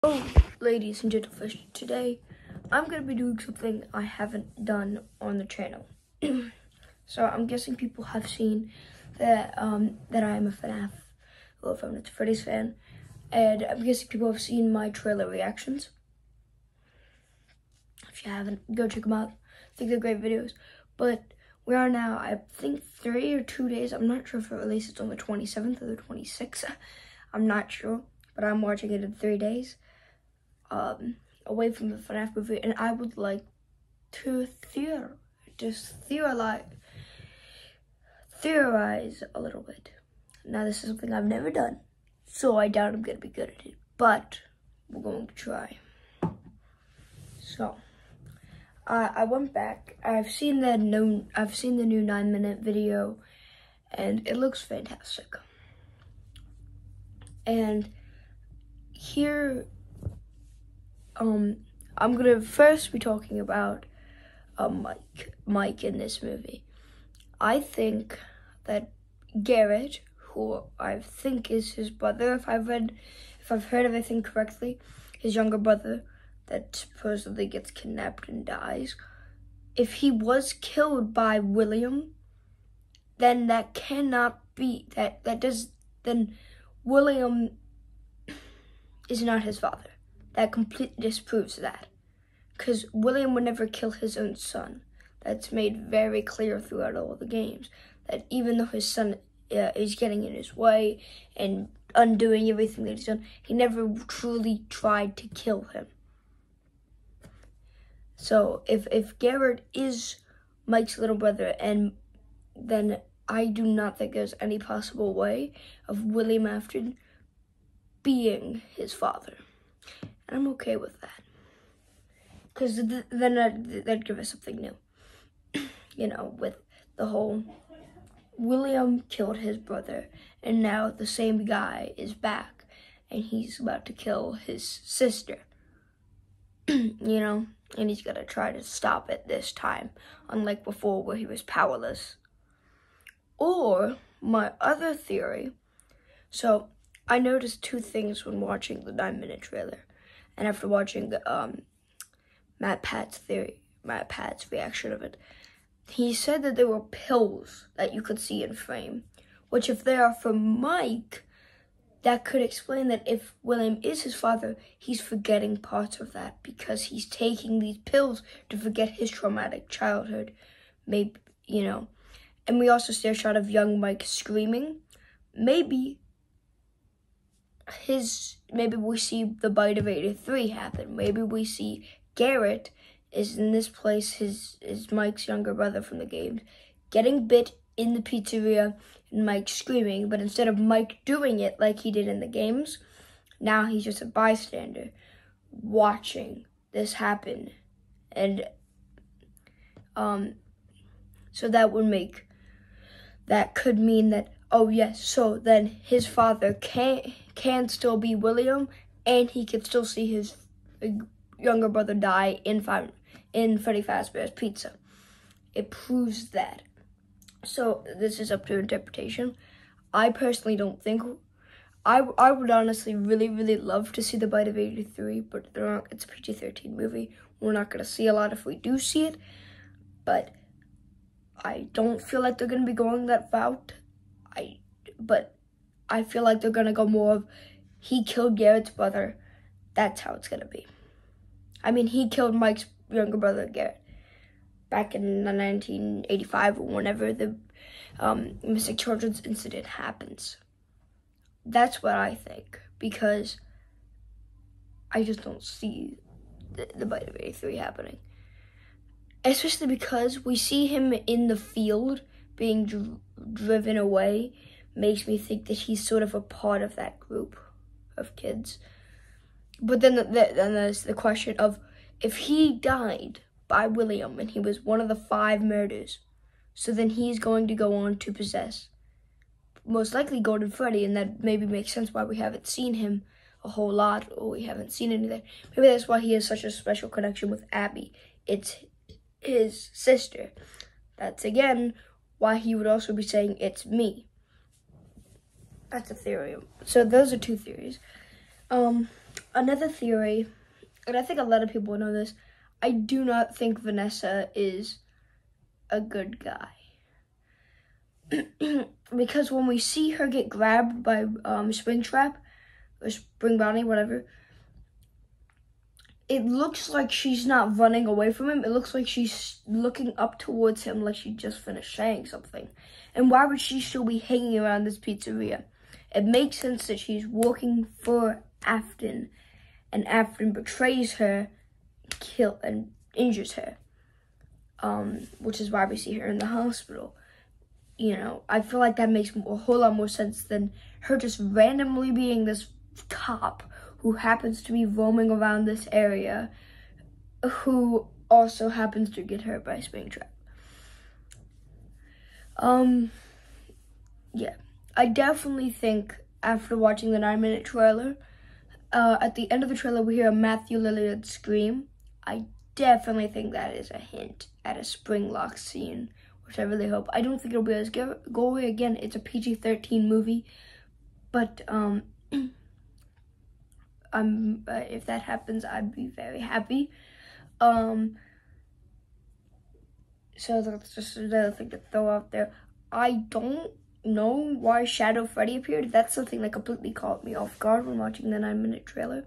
Oh, ladies and gentlemen, today I'm going to be doing something I haven't done on the channel. So I'm guessing people have seen that that I am a FNAF or Five Nights at Freddy's fan, and I'm guessing people have seen my trailer reactions. If you haven't, go check them out. I think they're great videos. But we are now, I think, 3 or 2 days. I'm not sure if it releases on the 27th or the 26th. I'm not sure, but I'm watching it in 3 days. Away from the FNAF movie, and I would like to theorize a little bit. Now, this is something I've never done, so I doubt I'm gonna be good at it, but we're going to try. So, I went back. I've seen the new 9-minute video, and it looks fantastic. And here, I'm gonna first be talking about Mike in this movie. I think that Garrett, who I think is his brother, if I've heard everything correctly, his younger brother that supposedly gets kidnapped and dies, if he was killed by William, then that cannot be, then William is not his father. That completely disproves that. Because William would never kill his own son. That's made very clear throughout all the games. That even though his son is getting in his way and undoing everything that he's done, he never truly tried to kill him. So if Garrett is Mike's little brother, and then I do not think there's any possible way of William Afton being his father. And I'm okay with that. Because then that'd give us something new. You know, with the whole William killed his brother, and now the same guy is back, and he's about to kill his sister. You know, and he's gonna try to stop it this time, unlike before where he was powerless. Or, my other theory, so I noticed two things when watching the 9-minute trailer. And after watching the Matt Pat's reaction of it, he said that there were pills that you could see in frame, which if they are for Mike, that could explain that if William is his father, he's forgetting parts of that because he's taking these pills to forget his traumatic childhood, maybe, you know. And we also see a shot of young Mike screaming. Maybe we see the bite of 83 happen. Maybe we see Garrett is in this place, is Mike's younger brother from the games, getting bit in the pizzeria and Mike screaming, but instead of Mike doing it like he did in the games, now he's just a bystander watching this happen. And so that could mean that, oh yes, so then his father can still be William, and he can still see his younger brother die in Freddy Fazbear's Pizza. It proves that. So this is up to interpretation. I personally don't think, I would honestly really love to see the bite of 83, but it's a PG-13 movie. We're not going to see a lot if we do see it, but I don't feel like they're going to be going that route. But I feel like they're going to go more of, he killed Garrett's brother. That's how it's going to be. I mean, he killed Mike's younger brother, Garrett, back in 1985 or whenever the Mystic Children's incident happens. That's what I think, because I just don't see the bite of 83 happening. Especially because we see him in the field being driven away, makes me think that he's sort of a part of that group of kids. But then there's the question of, if he died by William and he was one of the 5 murders, so then he's going to go on to possess most likely Golden Freddy, and that maybe makes sense why we haven't seen him a whole lot, or we haven't seen anything. Maybe that's why he has such a special connection with Abby. It's his sister. That's again why he would also be saying, "It's me." That's a theory. So those are two theories. Another theory, and I think a lot of people know this, I do not think Vanessa is a good guy. Because when we see her get grabbed by Springtrap, or Spring Brownie, whatever, it looks like she's not running away from him. It looks like she's looking up towards him like she just finished saying something. And why would she still be hanging around this pizzeria? It makes sense that she's working for Afton, and Afton betrays her, and injures her. Which is why we see her in the hospital. You know, I feel like that makes a whole lot more sense than her just randomly being this cop who happens to be roaming around this area, who also happens to get hurt by Springtrap. Yeah, I definitely think after watching the 9-minute trailer, at the end of the trailer we hear a Matthew Lillard scream. I definitely think that is a hint at a Springlock scene, which I really hope. I don't think it'll be as gory. Again, it's a PG-13 movie, but if that happens, I'd be very happy. So that's just another thing to throw out there. I don't know why Shadow Freddy appeared. That's something that completely caught me off guard when watching the 9-minute trailer.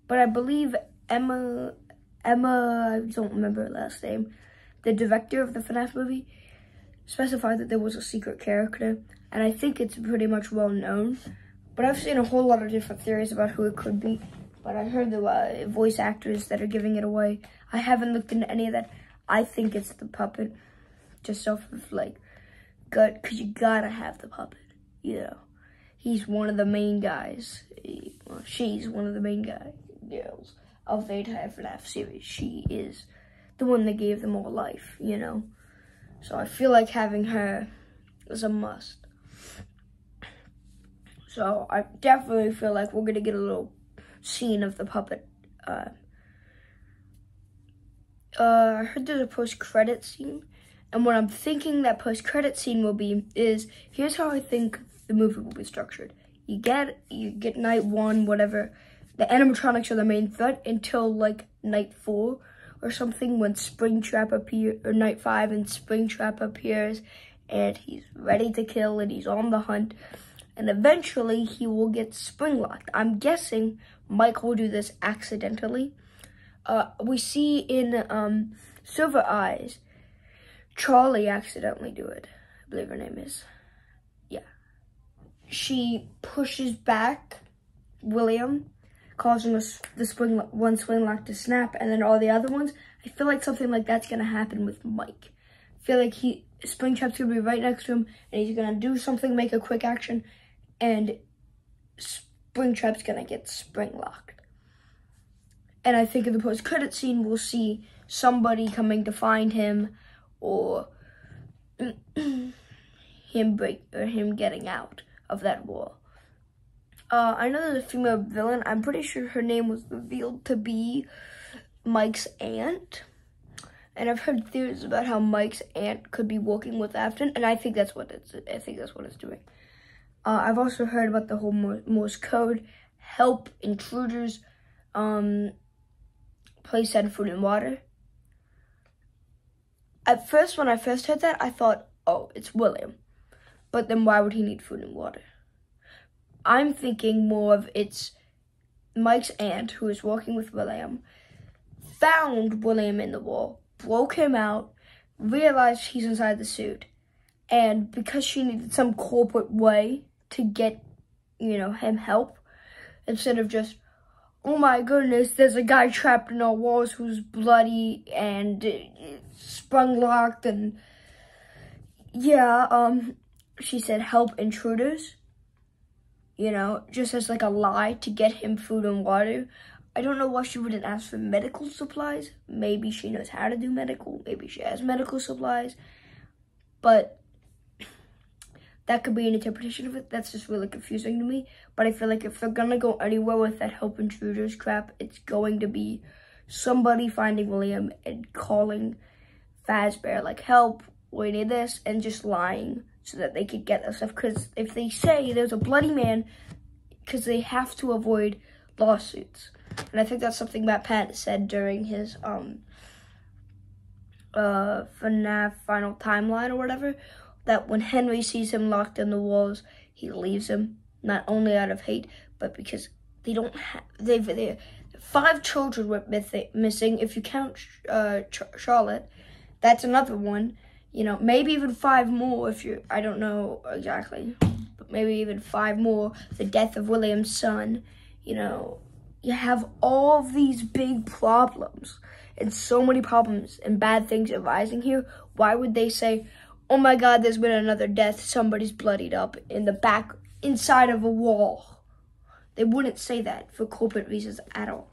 But I believe Emma, I don't remember her last name, the director of the FNAF movie, specified that there was a secret character, and I think it's pretty much well known. But I've seen a whole lot of different theories about who it could be. But I heard the voice actors that are giving it away. I haven't looked into any of that. I think it's the puppet, just off of like gut, because you gotta have the puppet. You know, he's one of the main guys. Well, she's one of the main girls of the entire FNAF series. She is the one that gave them all life. You know, so I feel like having her is a must. So I definitely feel like we're gonna get a little scene of the puppet. I heard there's a post-credit scene, and what I'm thinking that post-credit scene will be is, here's how I think the movie will be structured. You get night 1, whatever. The animatronics are the main threat until like night 4 or something, when Springtrap appears, or night 5 and Springtrap appears, and he's ready to kill and he's on the hunt. And eventually, he will get springlocked. I'm guessing Mike will do this accidentally. We see in Silver Eyes, Charlie accidentally do it. I believe her name is. Yeah. She pushes back William, causing the one springlock to snap, and then all the other ones. I feel like something like that's going to happen with Mike. I feel like Springtrap's going to be right next to him, and he's going to do something, make a quick action, and Springtrap's gonna get springlocked. And I think in the post-credit scene, we'll see somebody coming to find him, or him getting out of that wall. I know there's a female villain. I'm pretty sure her name was revealed to be Mike's aunt. And I've heard theories about how Mike's aunt could be working with Afton, and I think that's what it's doing. I've also heard about the whole Morse code, help intruders, please send food and water. At first, when I first heard that, I thought, oh, it's William. But then why would he need food and water? I'm thinking more of it's Mike's aunt, who is working with William, found William in the wall, broke him out, realized he's inside the suit, and because she needed some corporate way to get, him help, instead of just, oh my goodness, there's a guy trapped in our walls who's bloody and sprung locked, and she said help intruders, just as like a lie to get him food and water. I don't know why she wouldn't ask for medical supplies. Maybe she knows how to do medical, maybe she has medical supplies, but that could be an interpretation of it. That's just really confusing to me. But I feel like if they're gonna go anywhere with that help intruders crap, it's going to be somebody finding William and calling Fazbear, like, help, we need this, and just lying so that they could get that stuff. Because if they say there's a bloody man, because they have to avoid lawsuits. And I think that's something Matt Pat said during his FNAF final timeline or whatever, that when Henry sees him locked in the walls, he leaves him, not only out of hate, but because they don't have, they 5 children were missing, if you count Charlotte. That's another one, you know, maybe even 5 more if you, I don't know exactly, but maybe even 5 more, the death of William's son, you know, you have all of these big problems, and so many problems and bad things arising here. Why would they say, oh my God, there's been another death, somebody's bloodied up in the back, inside of a wall? They wouldn't say that for corporate reasons at all.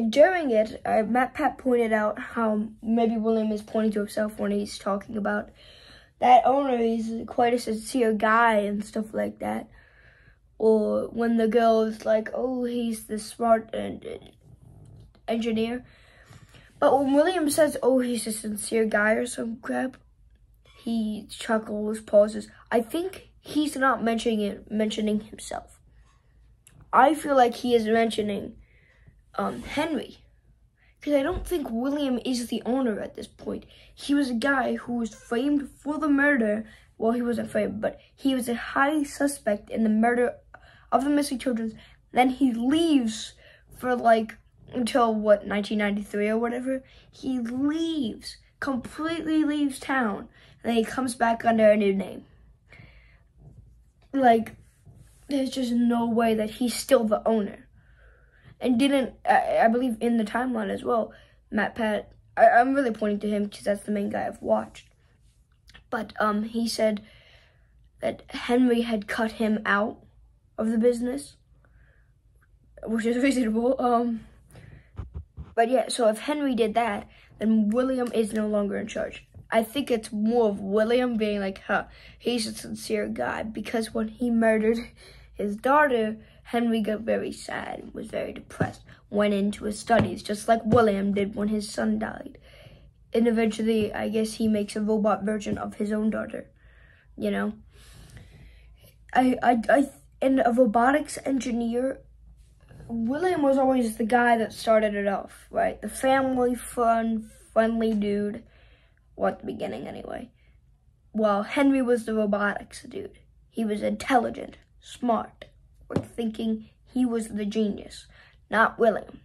During it, Matt Pat pointed out how maybe William is pointing to himself when he's talking about that owner is quite a sincere guy and stuff like that. Or when the girl is like, oh, he's the smart engineer. But when William says, oh, he's a sincere guy or some crap, he chuckles, pauses. I think he's not mentioning himself. I feel like he is mentioning Henry. Because I don't think William is the owner at this point. He was a guy who was framed for the murder. Well, he wasn't framed, but he was a high suspect in the murder of the missing children. Then he leaves for like until what, 1993 or whatever. He leaves, completely leaves town, and then he comes back under a new name. Like, there's just no way that he's still the owner. And didn't, I believe in the timeline as well, Matt Pat, I'm really pointing to him because that's the main guy I've watched. But he said that Henry had cut him out of the business, which is reasonable. But yeah, so if Henry did that, then William is no longer in charge. I think it's more of William being like, he's a sincere guy, because when he murdered his daughter, Henry got very sad, was very depressed, went into his studies, just like William did when his son died. And eventually, I guess he makes a robot version of his own daughter, you know? And a robotics engineer, William was always the guy that started it off, right? The family friendly dude, well, at the beginning anyway. Well, Henry was the robotics dude. He was intelligent, smart, thinking he was the genius, not William.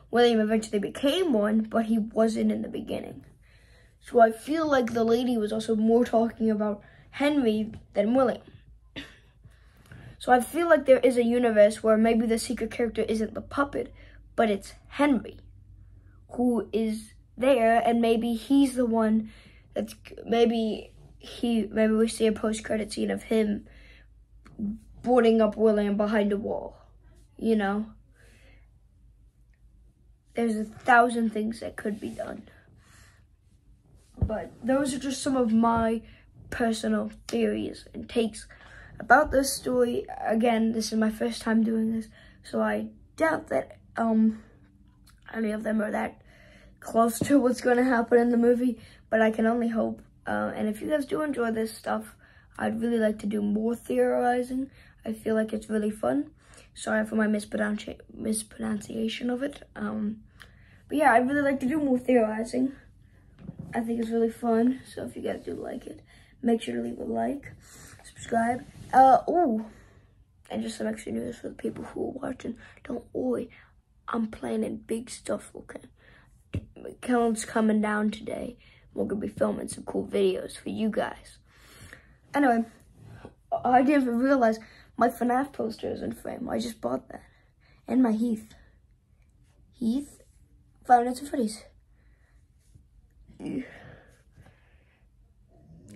William eventually became one, but he wasn't in the beginning. So I feel like the lady was also more talking about Henry than William. So I feel like there is a universe where maybe the secret character isn't the puppet, but it's Henry, who is there, and maybe he's the one that's, maybe we see a post-credit scene of him boarding up William behind a wall, you know? There's 1,000 things that could be done. But those are just some of my personal theories and takes about this story. Again, this is my first time doing this, so I doubt that any of them are that close to what's going to happen in the movie, but I can only hope. And if you guys do enjoy this stuff, I'd really like to do more theorizing. I feel like it's really fun. Sorry for my mispronunciation of it. But yeah, I'd really like to do more theorizing. I think it's really fun, so if you guys do like it, make sure to leave a like, subscribe. And just some extra news for the people who are watching. Don't worry, I'm planning big stuff, okay? Count's coming down today. We're gonna be filming some cool videos for you guys. Anyway, I didn't even realize my FNAF poster is in frame. I just bought that. And my Heath. Five Nights at Freddy's.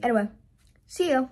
Anyway, see ya.